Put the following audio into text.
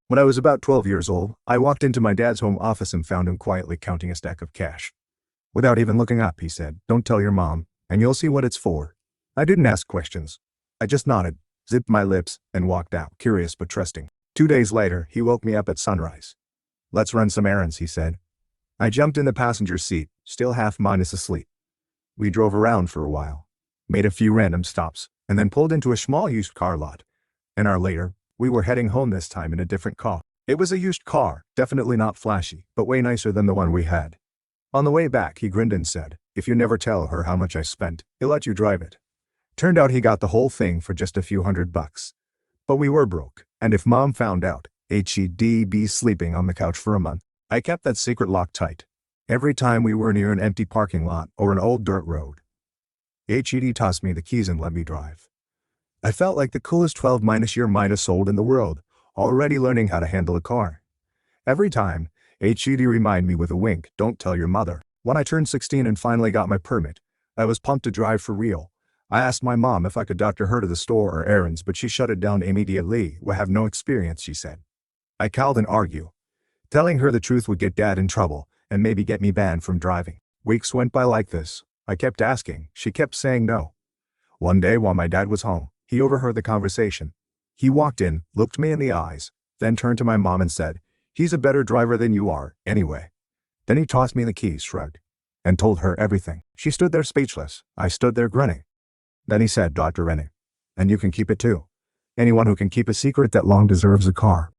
When I was about 12 years old, I walked into my dad's home office and found him quietly counting a stack of cash. Without even looking up, he said, "Don't tell your mom, and you'll see what it's for." I didn't ask questions. I just nodded, zipped my lips, and walked out, curious but trusting. 2 days later, he woke me up at sunrise. "Let's run some errands," he said. I jumped in the passenger seat, still half minus asleep. We drove around for a while, made a few random stops, and then pulled into a small used car lot. An hour later, we were heading home, this time in a different car. It was a used car, definitely not flashy, but way nicer than the one we had. On the way back, he grinned and said, "If you never tell her how much I spent, he'll let you drive it." Turned out he got the whole thing for just a few $100. But we were broke, and if mom found out, she'd be sleeping on the couch for a month. I kept that secret locked tight. Every time we were near an empty parking lot or an old dirt road, HED tossed me the keys and let me drive. I felt like the coolest 12-year-old in the world, already learning how to handle a car. Every time, HED reminded me with a wink, "Don't tell your mother." When I turned 16 and finally got my permit, I was pumped to drive for real. I asked my mom if I could doctor her to the store or errands, but she shut it down immediately. "We have no experience," she said. I called and argued. Telling her the truth would get dad in trouble, and maybe get me banned from driving. Weeks went by like this. I kept asking, she kept saying no. One day while my dad was home, he overheard the conversation. He walked in, looked me in the eyes, then turned to my mom and said, "He's a better driver than you are, anyway." Then he tossed me the keys, shrugged, and told her everything. She stood there speechless. I stood there grinning. Then he said, "Dr. Rennie, and you can keep it too. Anyone who can keep a secret that long deserves a car."